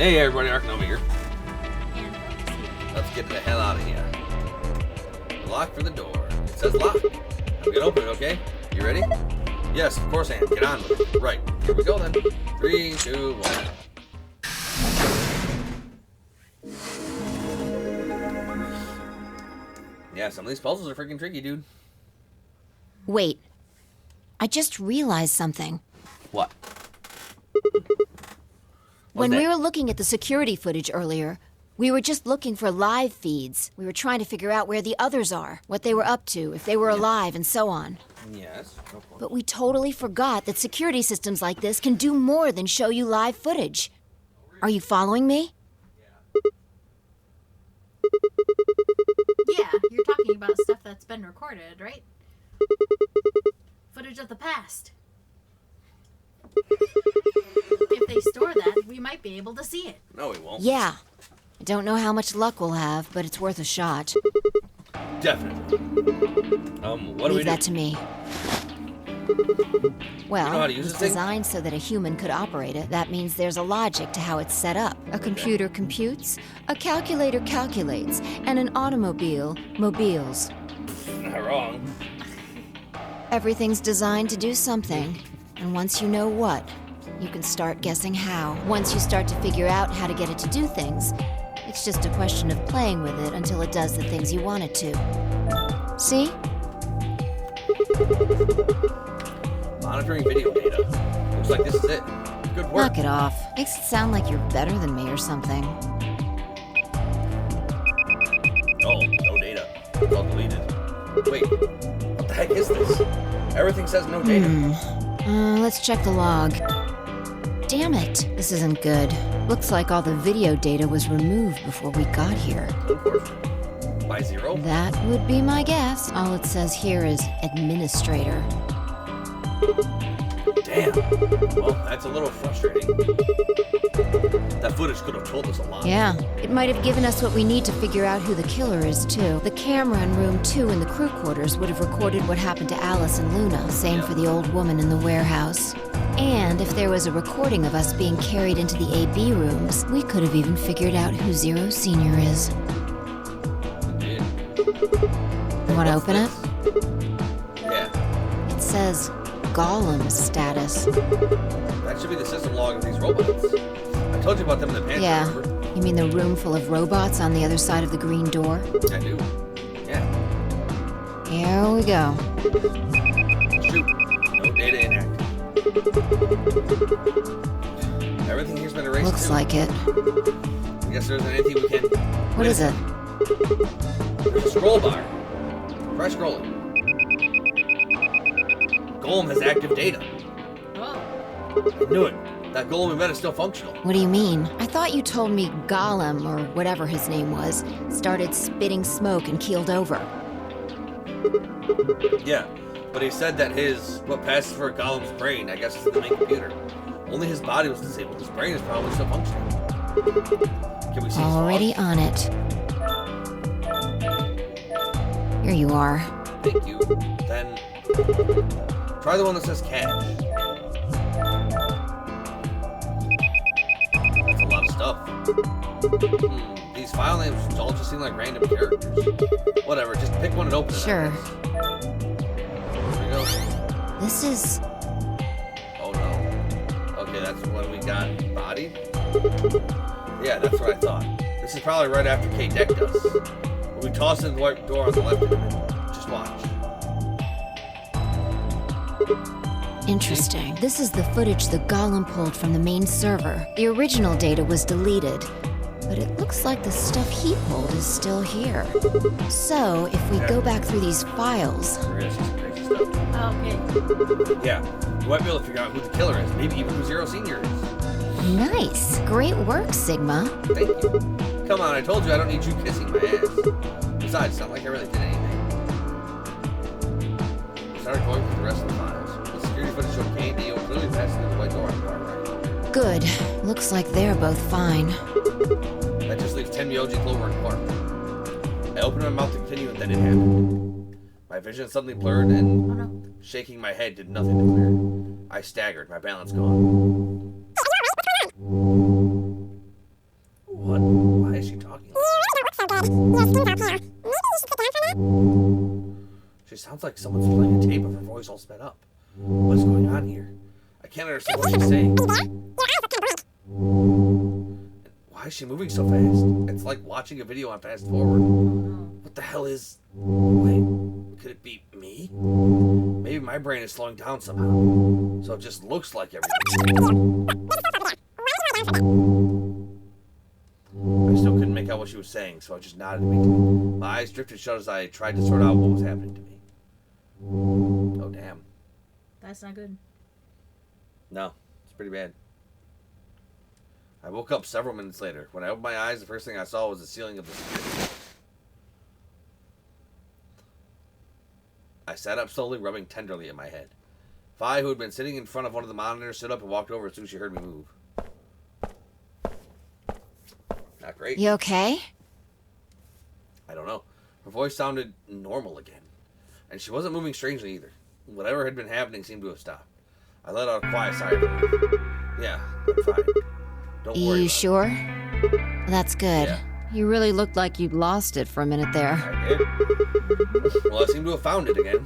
Hey everybody, Arcanoma here. Let's get the hell out of here. Lock for the door. It says lock. I'm gonna open it, okay? You ready? Yes, of course I am. Get on with it. Right. Here we go then. 3, 2, 1. Yeah, some of these puzzles are freaking tricky, dude. Wait. I just realized something. What? When we were looking at the security footage earlier, we were just looking for live feeds. We were trying to figure out where the others are, what they were up to, if they were alive, and so on. Yes, of course. But we totally forgot that security systems like this can do more than show you live footage. Are you following me? Yeah, you're talking about stuff that's been recorded, right? Footage of the past. If they store that, we might be able to see it. No, we won't. Yeah. I don't know how much luck we'll have, but it's worth a shot. Definitely. What do we Leave that to me. Well, You know how to use it's this thing? designed so that a human could operate it. That means there's a logic to how it's set up. A computer computes, a calculator calculates, and an automobile mobiles. Not wrong. Everything's designed to do something, and once you know what, you can start guessing how. Once you start to figure out how to get it to do things, it's just a question of playing with it until it does the things you want it to. See? Monitoring video data. Looks like this is it. Good work. Knock it off. Makes it sound like you're better than me or something. Oh, no data. It's all deleted. Wait, what the heck is this? Everything says no data. Let's check the log. Damn it. This isn't good. Looks like all the video data was removed before we got here. Unfortunately. By 0? That would be my guess. All it says here is administrator. Damn. Well, that's a little frustrating. That footage could have told us a lot. Yeah, it might have given us what we need to figure out who the killer is, too. The camera in room 2 in the crew quarters would have recorded what happened to Alice and Luna. Same for the old woman in the warehouse. And if there was a recording of us being carried into the AB rooms, we could have even figured out who Zero Senior is. Indeed. You want to open it? Yeah. It says Golem status. That should be the system log of these robots. I told you about them in the pantry, Yeah. remember? You mean the room full of robots on the other side of the green door? I do. Yeah. Here we go. Shoot. No data inactive. Everything here's been erased Looks too. like it. I guess there isn't anything we can... What is it? There's a scroll bar. Try scrolling. Golem has active data. Oh. I knew it. That golem event is still functional. What do you mean? I thought you told me Golem, or whatever his name was, started spitting smoke and keeled over. Yeah, but he said that what passes for a golem's brain, I guess, is the main computer. Only his body was disabled. His brain is probably still functioning. Can we see his Already log? on it. Here you are. Thank you. Then try the one that says cash. That's a lot of stuff. These file names all just seem like random characters. Whatever, just pick one and open it. Sure. There we go. This is... Oh no. Okay, that's when we got bodied? Yeah, that's what I thought. This is probably right after Kate Deck does. When we toss in the white door on the left in a minute. Just watch. interesting. This is the footage the Golem pulled from the main server. The original data was deleted, but it looks like the stuff he pulled is still here. So, if we go back through these files... We're gonna see some crazy stuff. Okay. Yeah, you might be able to figure out who the killer is. Maybe even who Zero Senior is. Nice. Great work, Sigma. Thank you. Come on, I told you I don't need you kissing my ass. Besides, it's not like I really did anything. I started going through the rest of the files. The security footage showed Kane and Dio clearly passing through the white door on the far right. Good. Looks like they're both fine. That just leaves 10 Myoji, Clover, and Quark. I opened my mouth to continue, and then it happened. My vision suddenly blurred, and shaking my head did nothing to clear. I staggered, my balance gone. She sounds like someone's playing a tape of her voice all sped up. What's going on here? I can't understand what she's saying. Why is she moving so fast? It's like watching a video on fast forward. What the hell is... Wait, could it be me? Maybe my brain is slowing down somehow. So it just looks like everything. I still couldn't make out what she was saying, so I just nodded immediately. My eyes drifted shut as I tried to sort out what was happening to me. Oh, damn. That's not good. No, it's pretty bad. I woke up several minutes later. When I opened my eyes, the first thing I saw was the ceiling of the security. I sat up slowly, rubbing tenderly at my head. Vi, who had been sitting in front of one of the monitors, stood up and walked over as soon as she heard me move. Not great. You okay? I don't know. Her voice sounded normal again. And she wasn't moving strangely either. Whatever had been happening seemed to have stopped. I let out a quiet sigh of relief. Yeah, I'm fine. Don't worry. You sure? That's good. Yeah. You really looked like you'd lost it for a minute there. I did. Well, I seem to have found it again.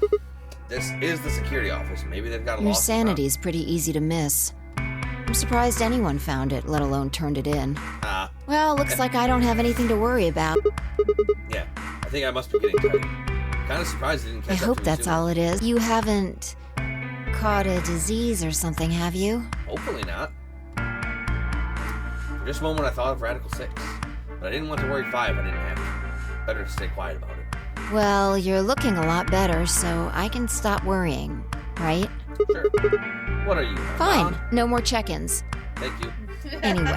This is the security office. Maybe they've got a Your lost sanity's pretty easy to miss. I'm surprised anyone found it, let alone turned it in. Well, looks like I don't have anything to worry about. Yeah, I think I must be getting tired. Kind of surprised I didn't catch I up hope to me that's sooner. all it is. You haven't caught a disease or something, have you? Hopefully not. For just a moment I thought of Radical 6. But I didn't want to worry 5 I didn't have to. Better to stay quiet about it. Well, you're looking a lot better, so I can stop worrying, right? Sure. What are you, my Fine. mom? No more check-ins. Thank you. Anyway,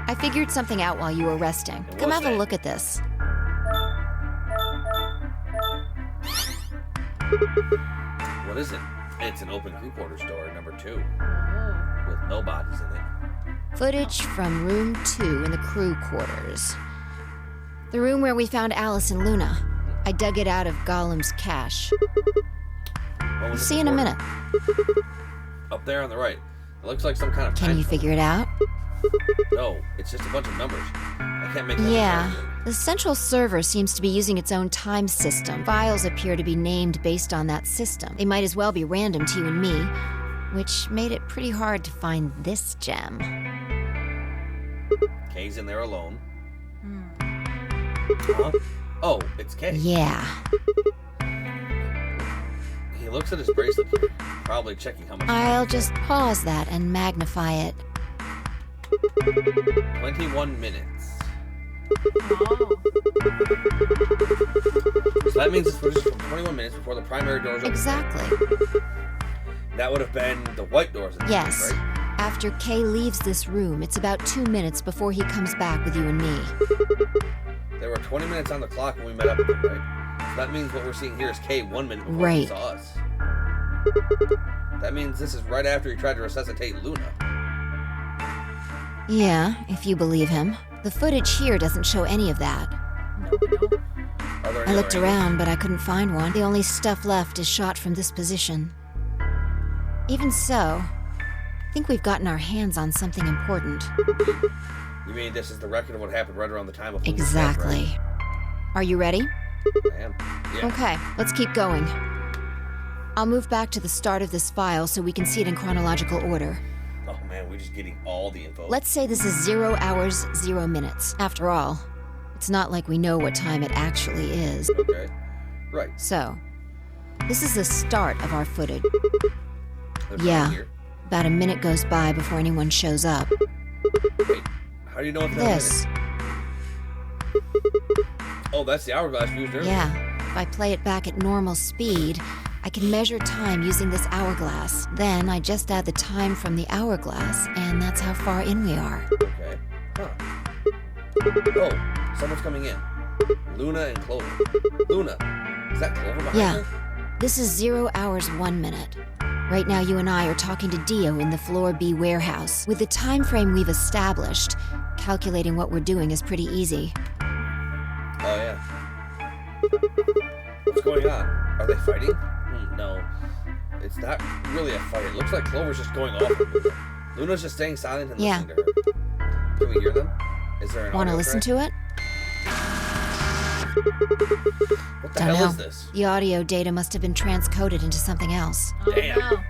I figured something out while you were resting. And Come what's have a that? look at this. What is it? It's an open crew quarters door, number 2. Oh. With no bodies in it. Footage from room 2 in the crew quarters. The room where we found Alice and Luna. I dug it out of Gollum's cache. What We'll was it see in a before? minute. Up there on the right. It looks like some kind of Can time you code. figure it out? No, it's just a bunch of numbers. I can't make that Yeah. out. The central server seems to be using its own time system. Files appear to be named based on that system. They might as well be random to you and me, which made it pretty hard to find this gem. Kay's in there alone. Hmm. Huh? Oh, it's Kay. Yeah. He looks at his bracelet here, probably checking how much I'll time just pause that and magnify it. 21 minutes. Oh. So that means this footage is from 21 minutes before the primary doors open. Exactly. That would have been the white doors in the Yes. right? After Kay leaves this room, it's about 2 minutes before he comes back with you and me. There were 20 minutes on the clock when we met up with him, right? So that means what we're seeing here is Kay 1 minute before he Right. saw us. That means this is right after he tried to resuscitate Luna. Yeah, if you believe him. The footage here doesn't show any of that. Nope. Are there any I looked other angles? around, but I couldn't find one. The only stuff left is shot from this position. Even so, I think we've gotten our hands on something important. You mean this is the record of what happened right around the time of Luna's death, Exactly. Are you ready? right? I am. Yeah. Okay, let's keep going. I'll move back to the start of this file so we can see it in chronological order. Oh man, we're just getting all the info. Let's say this is 0 hours, 0 minutes. After all, it's not like we know what time it actually is. Okay. Right. So, this is the start of our footage. There's Yeah. nothing here. About a minute goes by before anyone shows up. Wait, how do you know it's not a This. minute? Oh, that's the hourglass we used earlier. Yeah, if I play it back at normal speed, I can measure time using this hourglass. Then I just add the time from the hourglass, and that's how far in we are. Okay. Huh. Oh, someone's coming in. Luna and Clover. Luna. Is that Clover behind Yeah. her? This is 0 hours, 1 minute. Right now, you and I are talking to Dio in the Floor B warehouse. With the time frame we've established, calculating what we're doing is pretty easy. Oh, yeah. What's going on? Are they fighting? No. It's not really a fight. It looks like Clover's just going off on Luna. Luna's just staying silent and Yeah. listening to her. Can we hear them? Is there an Want to audio listen track? to it? What the hell is this? The audio data must have been transcoded into something else. Oh, Damn. no.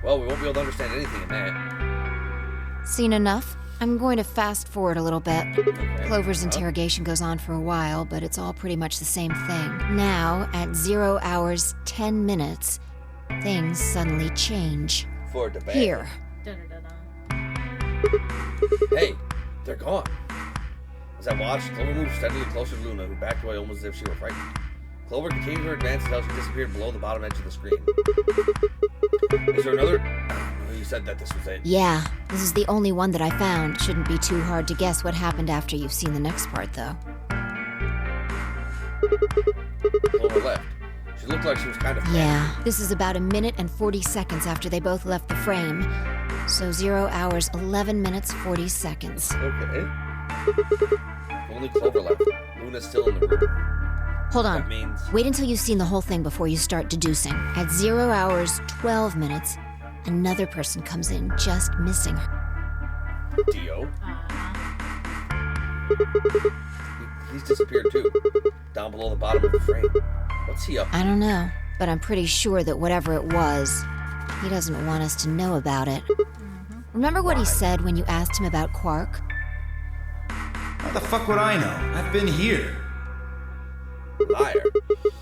Well, we won't be able to understand anything in that. Seen enough? I'm going to fast forward a little bit. Okay. Clover's interrogation goes on for a while, but it's all pretty much the same thing. Now, at 0 hours, 10 minutes, things suddenly change. For the bad. Here. Da-da-da-da. Hey, they're gone. As I watched, Clover moved steadily closer to Luna, who backed away almost as if she were frightened. Clover continued her advance until she disappeared below the bottom edge of the screen. Is there another? You said that this was it. Yeah, this is the only one that I found. Shouldn't be too hard to guess what happened after you've seen the next part, though. Clover left. She looked like she was kind of Yeah, this is about 1 minute and 40 seconds after they both left the frame. So 0 hours, 11 minutes, 40 seconds. Okay. Only Clover left. Luna's still in the room. Hold on. That means... Wait until you've seen the whole thing before you start deducing. At 0 hours, 12 minutes, another person comes in, just missing her. Dio. He's disappeared too. Down below the bottom of the frame. What's he up to? I don't know, but I'm pretty sure that whatever it was, he doesn't want us to know about it. Remember what he said when you asked him about Quark? How the fuck would I know? I've been here. Liar.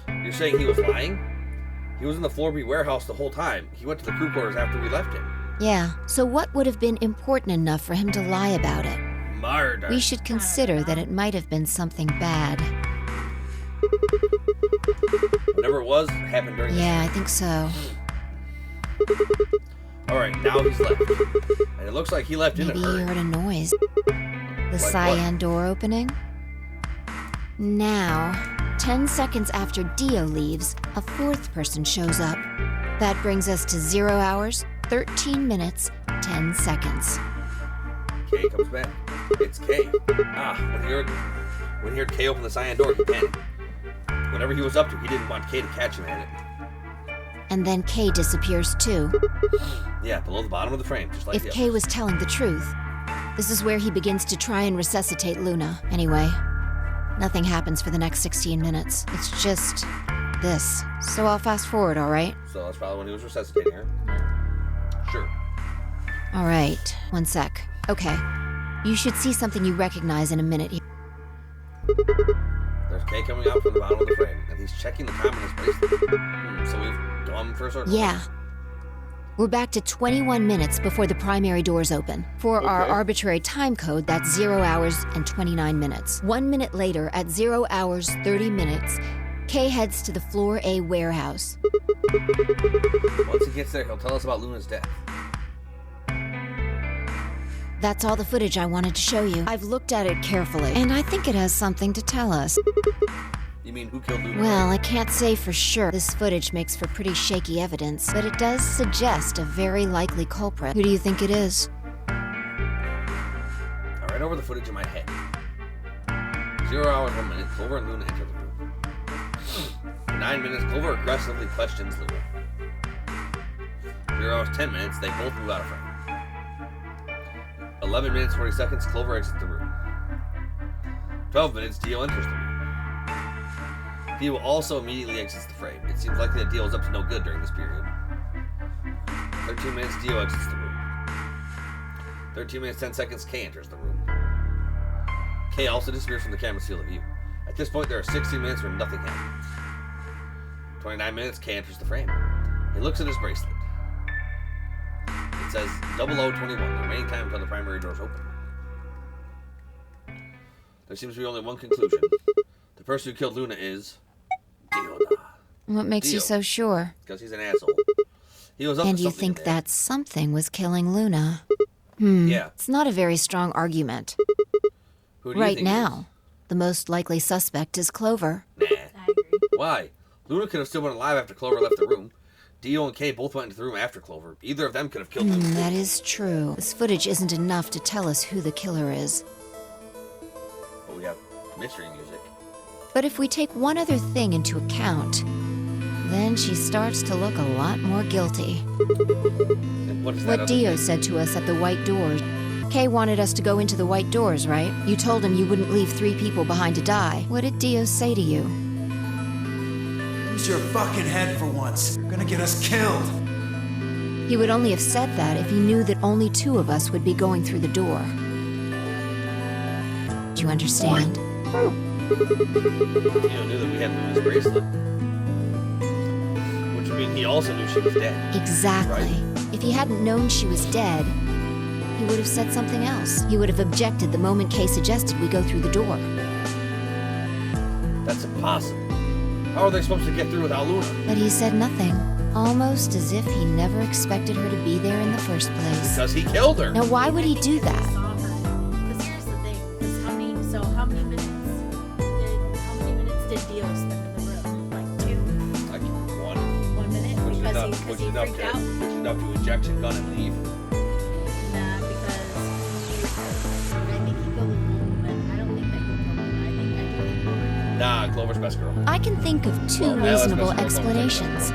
You're saying he was lying? He was in the Floor B warehouse the whole time. He went to the crew quarters after we left him. Yeah, so what would have been important enough for him to lie about it? Murder. We should consider that it might have been something bad. Whatever it was, happened during Yeah, I think so. Alright, now he's left. And it looks like he left in Maybe a you hurry. heard a noise. The Like cyan what? door opening. Now, 10 seconds after Dio leaves, a fourth person shows up. That brings us to 0 hours, 13 minutes, 10 seconds. Kay comes back. It's Kay. When he heard Kay open the cyan door, he panicked. Whatever he was up to, he didn't want Kay to catch him at it. And then Kay disappears too. Yeah, below the bottom of the frame, just like If the Kay others. was telling the truth, this is where he begins to try and resuscitate Luna. Anyway, nothing happens for the next 16 minutes. It's just this. So I'll fast forward, all right? So that's probably when he was resuscitating her. Sure. All right, 1 sec. Okay, you should see something you recognize in a minute. There's Kay coming out from the bottom of the frame, and he's checking the time on his bracelet. So we've gone for a circle. Yeah. We're back to 21 minutes before the primary doors open. For our Okay. arbitrary time code, that's 0 hours and 29 minutes. 1 minute later, at 0 hours, 30 minutes, Kay heads to the Floor A warehouse. Once he gets there, he'll tell us about Luna's death. That's all the footage I wanted to show you. I've looked at it carefully, and I think it has something to tell us. You mean who killed Luna? Well, I can't say for sure. This footage makes for pretty shaky evidence, but it does suggest a very likely culprit. Who do you think it is? I ran over the footage in my head. 0 hours, 1 minute, Clover and Luna enter the room. For 9 minutes, Clover aggressively questions Luna. 0 hours, 10 minutes, they both move out of frame. 11 minutes, 40 seconds, Clover exits the room. 12 minutes, Dio enters the room. Dio also immediately exits the frame. It seems likely that Dio was up to no good during this period. 13 minutes, Dio exits the room. 13 minutes, 10 seconds, Kay enters the room. Kay also disappears from the camera's field of view. At this point, there are 16 minutes where nothing happens. 29 minutes, Kay enters the frame. He looks at his bracelet. It says 0021, the remaining time until the primary doors open. There seems to be only one conclusion. The person who killed Luna is... Dio. What makes you Dio. so sure? Because he's an asshole. He was up And to you something think in there. that something was killing Luna? Yeah. It's not a very strong argument. Who do you Right think it now, the most likely suspect is Clover. is? Nah. I agree. Why? Luna could have still been alive after Clover left the room. Dio and Kay both went into the room after Clover. Either of them could have killed Luna. That is true. This footage isn't enough to tell us who the killer is. But we have mystery music. But if we take one other thing into account, then she starts to look a lot more guilty. And what is that What other Dio thing? said to us at the White Doors. Kay wanted us to go into the white doors, right? You told him you wouldn't leave 3 people behind to die. What did Dio say to you? Use your fucking head for once. You're gonna get us killed. He would only have said that if he knew that only 2 of us would be going through the door. Do you understand? Dio knew that we had Luna's bracelet. Which would mean he also knew she was dead. Exactly. Right? If he hadn't known she was dead, he would have said something else. He would have objected the moment Kay suggested we go through the door. That's impossible. How are they supposed to get through without Luna? But he said nothing. Almost as if he never expected her to be there in the first place. Because he killed her. Now why would he do that? Because here's the thing. Because how many minutes did Dio spend in the room? Like 2? Like 1. 1 minute? Which is Because he freaked out? Which is enough to injection gun and leave. Nah, because I think he killed a woman. I don't think that he killed a woman. I think Nah, Clover's best girl. I can think of 2 Well, Alice reasonable must have gone explanations.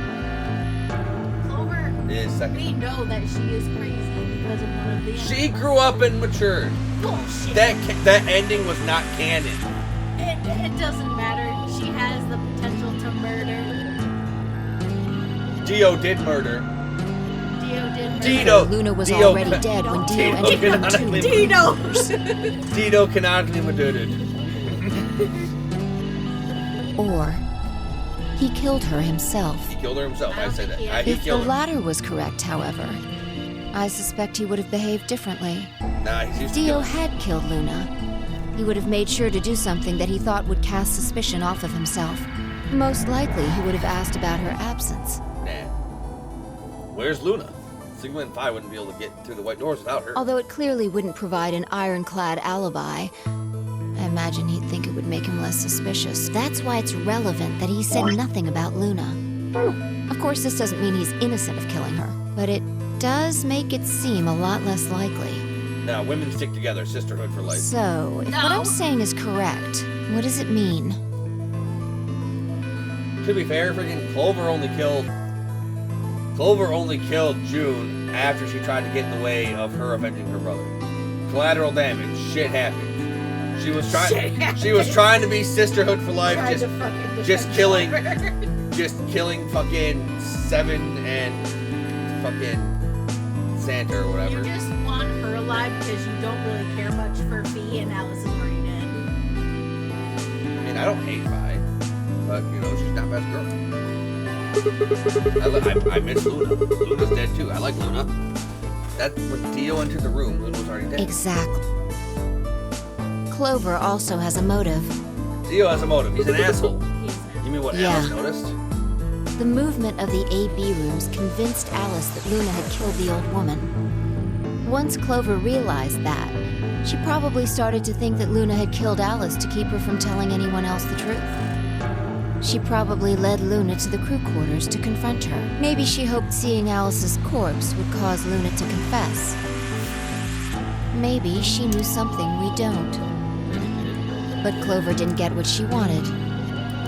Clover, Is second. we know that she is crazy because of one of the She grew up and matured. bullshit. That ending was not canon. It doesn't matter. She has the potential to murder. Dio did murder. Dio did murder. Dio. Luna was Dio already can- dead when Dio Dio entered room canonically- 2. Dio canonically murdered. Or he killed her himself. He killed her himself. I say that. He If the killed her. latter was correct, however, I suspect he would have behaved differently. Nah, he's used to Dio killing. had killed Luna. He would have made sure to do something that he thought would cast suspicion off of himself. Most likely, he would have asked about her absence. Nah. Where's Luna? Sigma and Phi wouldn't be able to get through the white doors without her. Although it clearly wouldn't provide an ironclad alibi, I imagine he'd think it would make him less suspicious. That's why it's relevant that he said nothing about Luna. Of course, this doesn't mean he's innocent of killing her, but it does make it seem a lot less likely. Now, women stick together, sisterhood for life. So, if what I'm saying is correct, what does it mean? To be fair, freaking Clover only killed June after she tried to get in the way of her avenging her brother. Collateral damage. Shit happened. She was trying to be sisterhood for life, just killing fucking Seven and fucking Santa or whatever. You just want her alive because you don't really care much for Fee and Alice is already dead. I mean, I don't hate Vi, but you know, she's not best girl. I miss Luna. Luna's dead too. I like Luna. That when Dio entered the room, Luna was already dead. Exactly. Clover also has a motive. Dio has a motive. He's an asshole. He's You mean what Yeah. Alice noticed? The movement of the A-B rooms convinced Alice that Luna had killed the old woman. Once Clover realized that, she probably started to think that Luna had killed Alice to keep her from telling anyone else the truth. She probably led Luna to the crew quarters to confront her. Maybe she hoped seeing Alice's corpse would cause Luna to confess. Maybe she knew something we don't. But Clover didn't get what she wanted.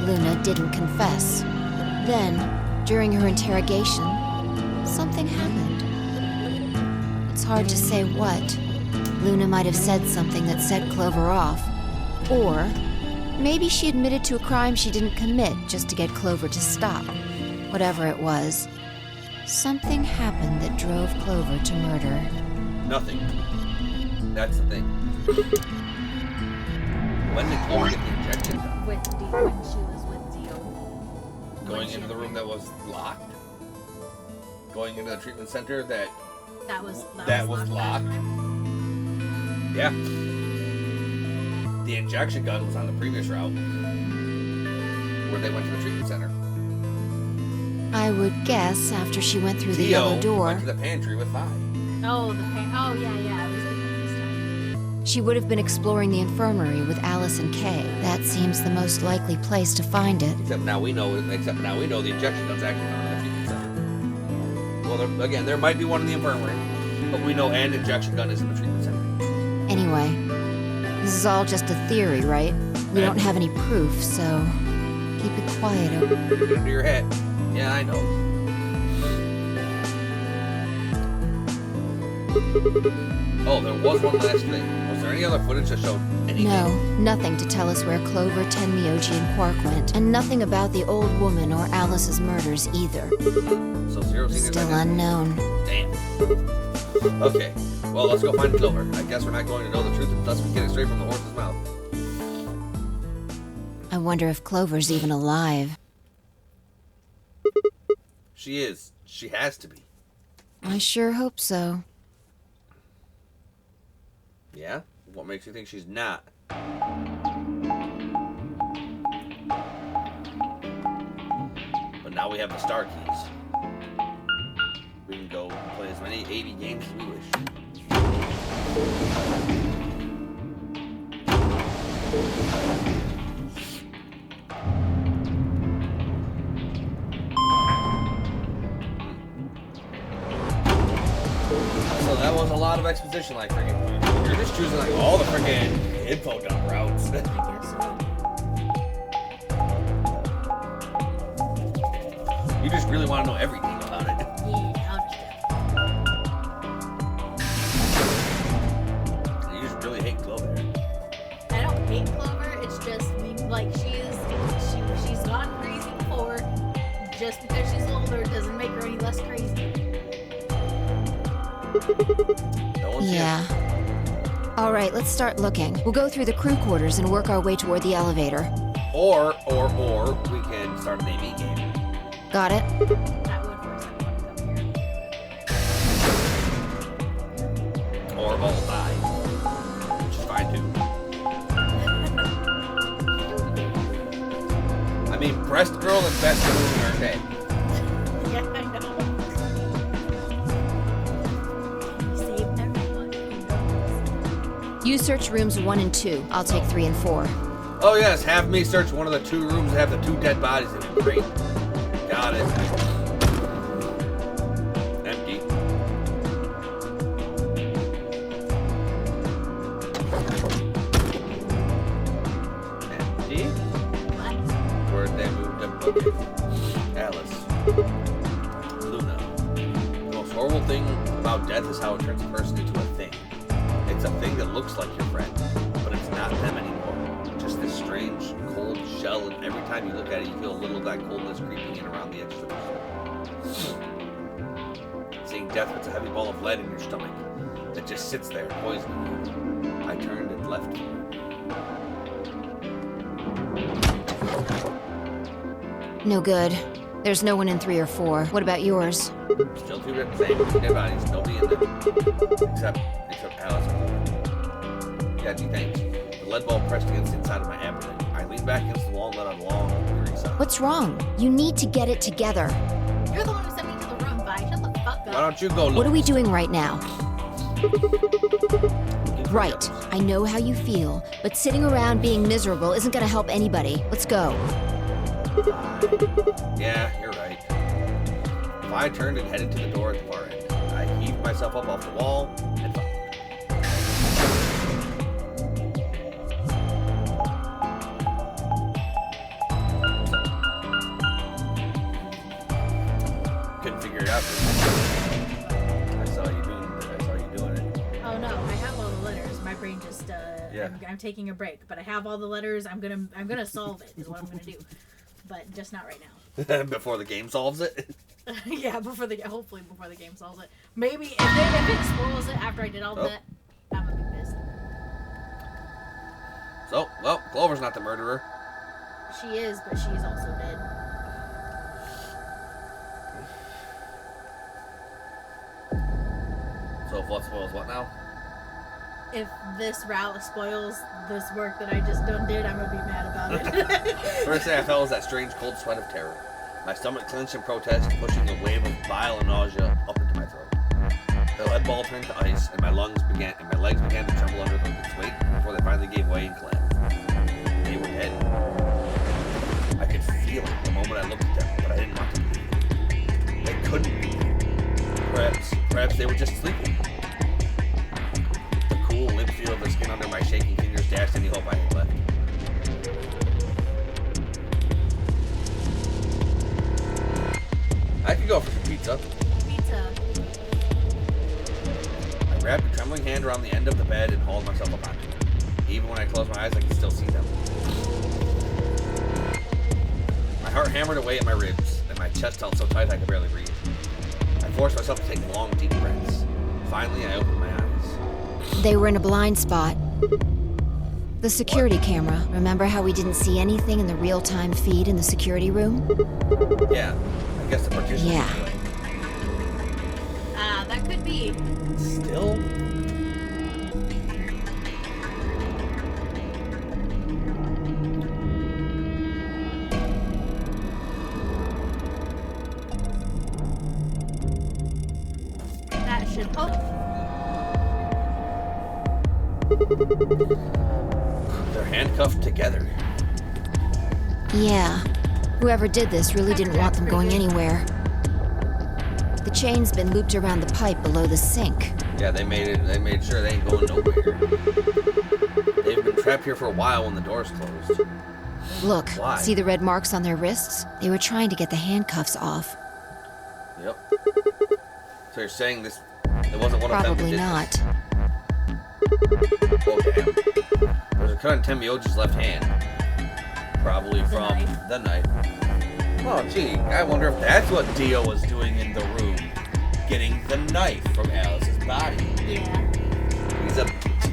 Luna didn't confess. Then, during her interrogation, something happened. It's hard to say what. Luna might have said something that set Clover off. Or maybe she admitted to a crime she didn't commit just to get Clover to stop. Whatever it was, something happened that drove Clover to murder. Nothing. That's the thing. When did Clover get the injection done? when she was with Dio. Going into the room that was locked? Going into the treatment center that was locked? Yeah. The injection gun was on the previous route. Where they went to the treatment center. I would guess after she went through the Dio yellow door, went to the pantry with Vi. Oh, yeah. It was different this time. she would have been exploring the infirmary with Alice and Kay. That seems the most likely place to find it. Except now we know the injection gun's actually found in the treatment center. Well, there might be one in the infirmary, but we know an injection gun is in the treatment center. Anyway, this is all just a theory, right? We don't have any proof, so keep it quiet. Put it under your head. Yeah, I know. Oh, there was one last thing. Was there any other footage that showed anything? No, nothing to tell us where Clover, Tenmyoji, and Quark went. And nothing about the old woman or Alice's murders either. So Zero seen Still anything? unknown. Damn. Okay, well, let's go find Clover. I guess we're not going to know the truth unless we get it straight from the horse's mouth. I wonder if Clover's even alive. She is. She has to be. I sure hope so. Yeah? What makes you think she's not? But now we have the star keys. We can go play as many 80 games as we wish. So that was a lot of exposition, like freaking. You're just choosing like all the freaking info dump routes. I guess so. You just really want to know everything about it. Yeah, I'll just You just really hate Clover. I don't hate Clover. It's just like she's gone crazy before. Just because she's older doesn't make her any less crazy. No one's Yeah. All right, let's start looking. We'll go through the crew quarters and work our way toward the elevator. Or we can start an AV game. Got it? That would force everyone to come here. Or all die. Which is fine too. I mean, Breast Girl and Best Moon are dead. Yeah, I know. Save everyone who knows. You search rooms 1 and 2. I'll take 3 and 4. Oh yes, have me search one of the 2 rooms that have the 2 dead bodies in it. Great. Got it. Empty. Empty? What? Where'd they move them? Okay. Alice. Luna. The most horrible thing about death is how it turns a person into a thing. It's a thing that looks like your friend, but it's not them anymore. Just this strange, cold shell, and every time you look at it, you feel a little of that coldness creeping in around the edges of your soul. Seeing death puts a heavy ball of lead in your stomach that just sits there, poisoning you. I turned and left you. No good. There's no one in 3 or 4. What about yours? Still 2 dead bodies, nobody in there. Except Alice. Yeah, gee, thanks. The lead ball pressed against the inside of my abdomen. I leaned back against the wall and let out a long, weary sigh. What's wrong? You need to get it together. You're the one who sent me to the room, Vi. Shut the fuck up. Why don't you go look? What are we doing right now? Looking for Right. the others. I know how you feel, but sitting around being miserable isn't gonna help anybody. Let's go. Yeah, you're right. I turned and headed to the door at the far end. I heaved myself up off the wall and followed. Couldn't figure it out. I saw you doing it. Oh no, I have all the letters. My brain just Yeah. I'm taking a break, but I have all the letters. I'm gonna solve it is what I'm gonna do. But just not right now. Before the game solves it. Yeah, hopefully before the game solves it. Maybe if it spoils it after I did all Oh. that, I'm gonna be pissed. So, well, Clover's not the murderer. She is, but she is also dead. So if what spoils what now? If this route spoils this work that I just done did, I'm gonna be mad about it. First thing I felt was that strange cold sweat of terror. My stomach clenched in protest, pushing a wave of bile and nausea up into my throat. The lead ball turned to ice, and my legs began to tremble under its weight before they finally gave way and collapsed. They were dead. I could feel it the moment I looked at them, but I didn't want to believe it. They couldn't be. Perhaps they were just sleeping. The cool, limp feel of the skin under my shaking fingers dashed any hope I had left. I could go for some pizza. Pizza. I grabbed a trembling hand around around the end of the bed and hauled myself up onto it. Even when I close my eyes, I can still see them. My heart hammered away at my ribs, and my chest felt so tight I could barely breathe. I forced myself to take long, deep breaths. Finally, I opened my eyes. They were in a blind spot. The security camera. Remember how we didn't see anything in the real-time feed in the security room? Yeah, I guess the partition. Yeah. That could be. Still? That should hope. They're handcuffed together. Yeah. Whoever did this really didn't want them going anywhere. The chain's been looped around the pipe below the sink. Yeah, they made sure they ain't going nowhere. They've been trapped here for a while when the door's closed. Look, Why? see the red marks on their wrists? They were trying to get the handcuffs off. Yep. So you're saying this? It wasn't one of them that Probably did not. this? Oh damn! There's a cut on Temioji's left hand, probably from the knife. Oh gee, I wonder if that's what Dio was doing in the room, getting the knife from Alice's body. Yeah.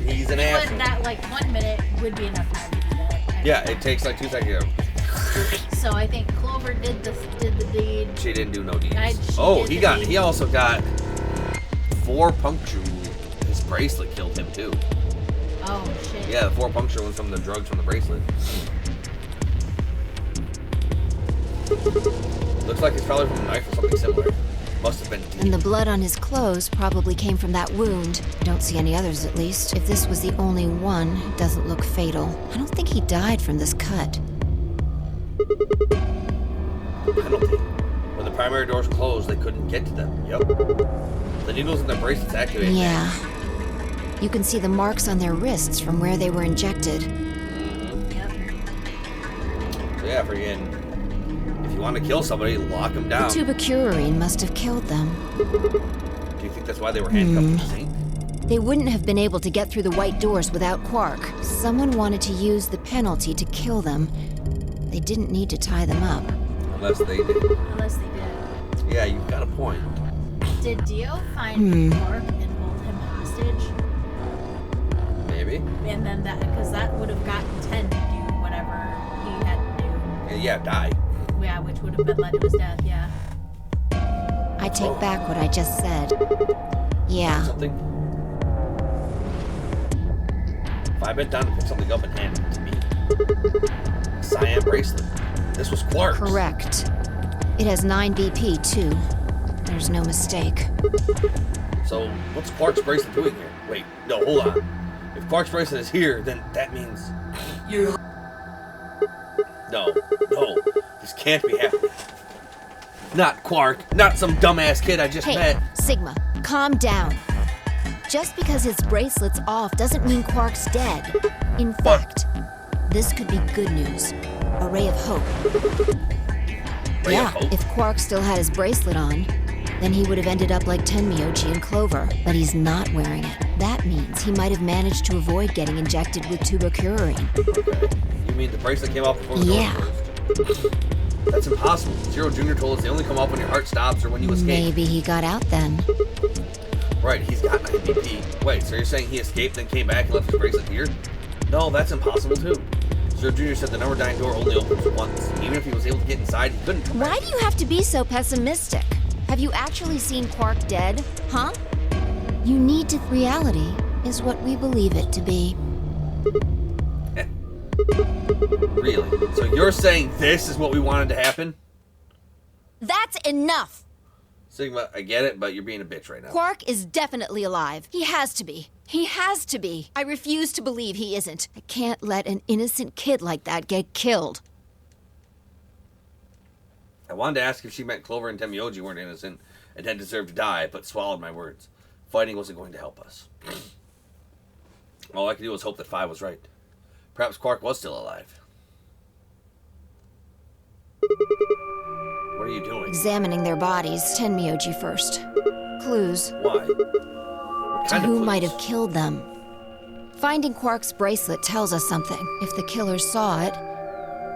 He's an But asshole. that, like, 1 minute would be enough time to do that. Yeah, it takes like 2 seconds. So I think Clover did the deed. She didn't do no deeds. She did the deed. He also got 4 puncture wounds. His bracelet killed him too. Oh shit. Yeah, the 4 puncture wounds from the drugs from the bracelet. Looks like it's probably from a knife or something similar. Must have been deep. And the blood on his clothes probably came from that wound. I don't see any others, at least. If this was the only one, it doesn't look fatal. I don't think he died from this cut. Penalty. When the primary doors closed, they couldn't get to them. Yep. The needles in the bracelets activated. Yeah. You can see the marks on their wrists from where they were injected. Yep. So yeah, friggin', if you want to kill somebody, lock them The down. tubacurine must have killed them. Do you think that's why they were handcuffed to the sink? They wouldn't have been able to get through the white doors without Quark. Someone wanted to use the penalty to kill them. They didn't need to tie them up. Unless they did. Unless they did. Yeah, you've got a point. Did Dio find Quark and hold him hostage? Maybe. And then because that would have gotten 10 to do whatever he had to do. Yeah, die. Yeah, which would have been led to his death, yeah. I take back what I just said. Yeah. Something. If I bent down to pick something up and hand it to me. A cyan bracelet. This was Quark's. Correct. It has 9 BP, too. There's no mistake. So, what's Quark's bracelet doing here? Wait, no, hold on. If Quark's bracelet is here, then that means... You're... No, this can't be happening. Not Quark, not some dumbass kid I just Hey, met. Sigma, calm down. Just because his bracelet's off doesn't mean Quark's dead. In fact, this could be good news. A ray of hope. Ray of hope? If Quark still had his bracelet on, then he would have ended up like Tenmyoji and Clover, but he's not wearing it. That means he might have managed to avoid getting injected with tubacurine. Okay. You mean the bracelet came off before the door closed? That's impossible. Zero Jr. told us they only come off when your heart stops or when you escape. Maybe he got out then. Right, he's got 9 BP. Wait, so you're saying he escaped, then came back and left his bracelet here? No, that's impossible too. Zero Jr. said the number 9 door only opens once. Even if he was able to get inside, he couldn't come Why back. do you have to be so pessimistic? Have you actually seen Quark dead? Huh? You need to... Reality is what we believe it to be. Really? So you're saying this is what we wanted to happen? That's enough! Sigma, I get it, but you're being a bitch right now. Quark is definitely alive. He has to be. He has to be. I refuse to believe he isn't. I can't let an innocent kid like that get killed. I wanted to ask if she meant Clover and Temioji weren't innocent and had deserved to die, but swallowed my words. Fighting wasn't going to help us. All I could do was hope that 5 was right. Perhaps Quark was still alive. What are you doing? Examining their bodies, Tenmyoji first. Clues. Why? What to who might have killed them. Finding Quark's bracelet tells us something. If the killer saw it,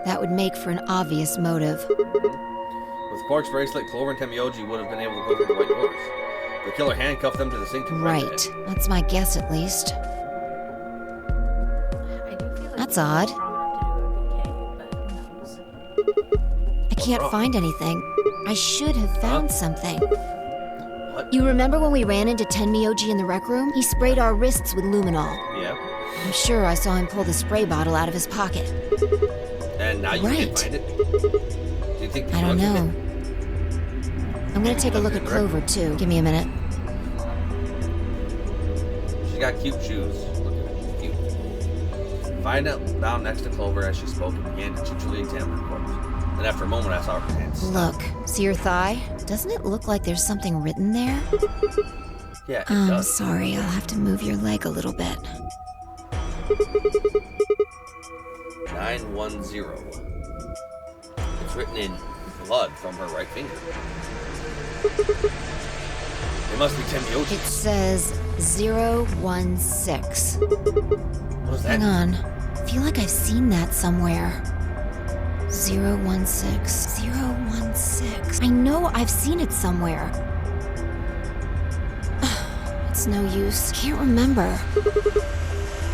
that would make for an obvious motive. With Quark's bracelet, Clover and Temioji would have been able to go through the white doors. The killer handcuffed them to the sink. Right. That's my guess, at least. I do feel like That's odd. I can't find anything. I should have found something. What? You remember when we ran into Tenmyoji in the rec room? He sprayed our wrists with luminol. Yeah. I'm sure I saw him pull the spray bottle out of his pocket. And now you can't find it? Do you think I don't know. I'm gonna take a look at Clover, too. Give me a minute. She got cute shoes. Look at her. Cute. Find out down next to Clover as she spoke and began to gingerly examine her corpse. Then after a moment, I saw her hands. Look, see her thigh? Doesn't it look like there's something written there? Yeah, it does. Sorry, I'll have to move your leg a little bit. 910. It's written in blood from her right finger. It must be Temioji. It says 016. What is that? Hang on. I feel like I've seen that somewhere. 016. 016. I know I've seen it somewhere. It's no use. Can't remember.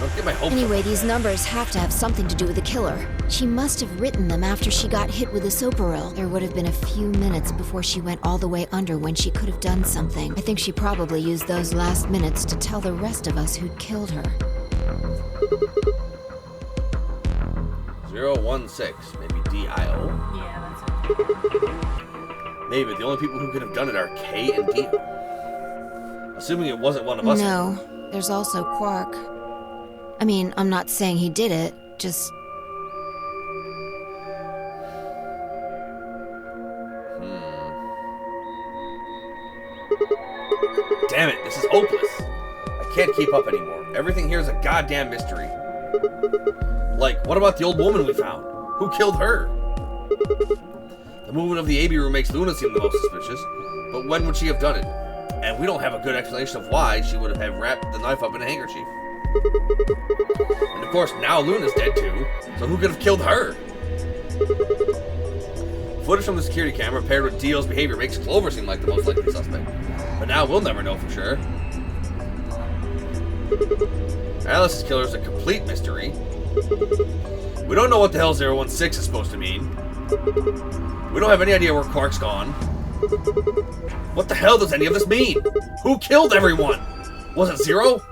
Don't get my hopes Anyway, up. these numbers have to have something to do with the killer. She must have written them after she got hit with the soparil. There would have been a few minutes before she went all the way under when she could have done something. I think she probably used those last minutes to tell the rest of us who'd killed her. 016. Maybe DIO. Yeah, that's it. Maybe the only people who could have done it are K and D. Assuming it wasn't one of us. No, there's also Quark. I mean, I'm not saying he did it, just... Damn it, this is hopeless. I can't keep up anymore. Everything here is a goddamn mystery. Like, what about the old woman we found? Who killed her? The movement of the AB room makes Luna seem the most suspicious, but when would she have done it? And we don't have a good explanation of why she would have wrapped the knife up in a handkerchief. And of course, now Luna's dead too, so who could have killed her? Footage from the security camera paired with Dio's behavior makes Clover seem like the most likely suspect. But now we'll never know for sure. Alice's killer is a complete mystery. We don't know what the hell 016 is supposed to mean. We don't have any idea where Quark's gone. What the hell does any of this mean? Who killed everyone? Was it Zero?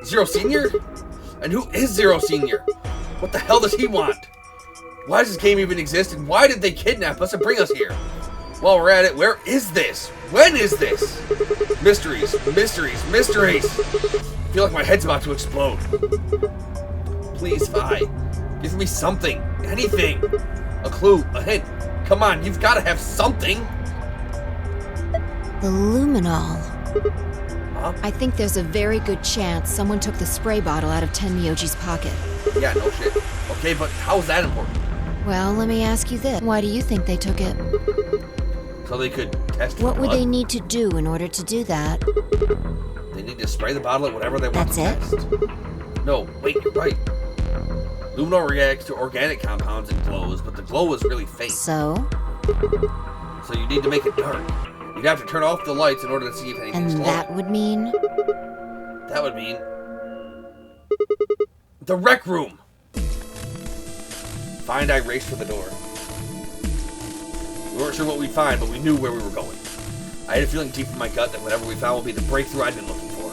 Zero Senior? And who is Zero Senior? What the hell does he want? Why does this game even exist, and why did they kidnap us and bring us here? While we're at it, where is this? When is this? Mysteries, mysteries, mysteries! I feel like my head's about to explode. Please, Vi, give me something, anything. A clue, a hint. Come on, you've got to have something. The luminol. Huh? I think there's a very good chance someone took the spray bottle out of Tenmyoji's pocket. Yeah, no shit. Okay, but how is that important? Well, let me ask you this. Why do you think they took it? So they could test What for would blood? they need to do in order to do that? They need to spray the bottle at whatever they want That's to it? test. No, wait, you're right. Luminol reacts to organic compounds and glows, but the glow is really faint. So? So you need to make it dark. You'd have to turn off the lights in order to see if anything's And glowing. that would mean? That would mean... the rec room! Find I raced for the door. We weren't sure what we'd find, but we knew where we were going. I had a feeling deep in my gut that whatever we found would be the breakthrough I'd been looking for.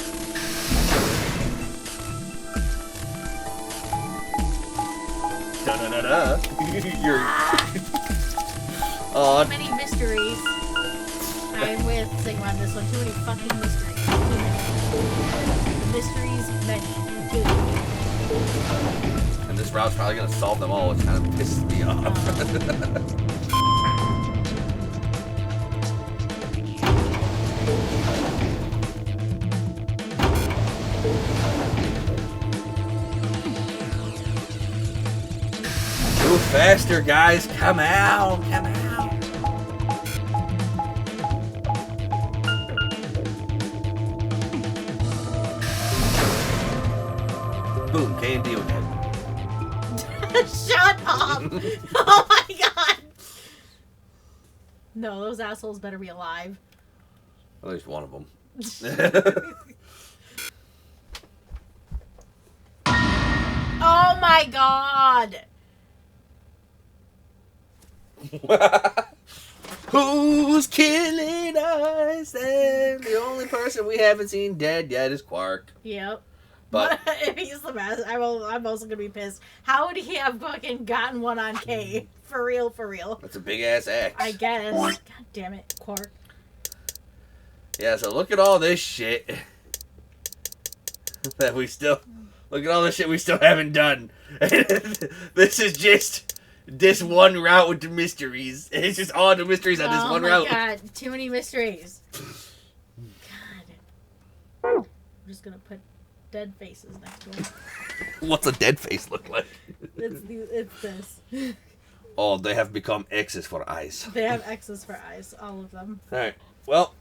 Da-da-da-da. You're... Aw, Too many mysteries. I'm with Sigma on this one. Too many fucking mysteries. Too many. Mysteries, many. Too many. and this route's probably gonna solve them all, which kind of pisses me off. Move faster, guys! Come out! Come out! boom, KMD with him. Shut up! Oh my god! No, those assholes better be alive. At least one of them. Oh my god! Who's killing us? And the only person we haven't seen dead yet is Quark. Yep. But if he's the best, I'm also gonna be pissed. How would he have fucking gotten one on K? For real, for real. that's a big ass axe. I guess. God damn it, Quark. Yeah, so look at all this shit that we still... Look at all this shit we still haven't done. This is just this one route with the mysteries. It's just all the mysteries on this one route. Oh my god, too many mysteries. God. I'm just gonna put dead faces next to them. What's a dead face look like? It's this. Oh, they have become X's for eyes. They have X's for eyes, all of them. Alright, well,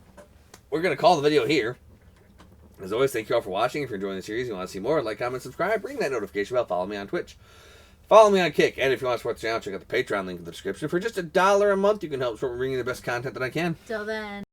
we're going to call the video here. As always, thank you all for watching. If you're enjoying the series and you want to see more, like, comment, subscribe, ring that notification bell, follow me on Twitch. Follow me on Kick, and if you want to support the channel, check out the Patreon link in the description. For just $1 a month, you can help support me bringing the best content that I can. Till then.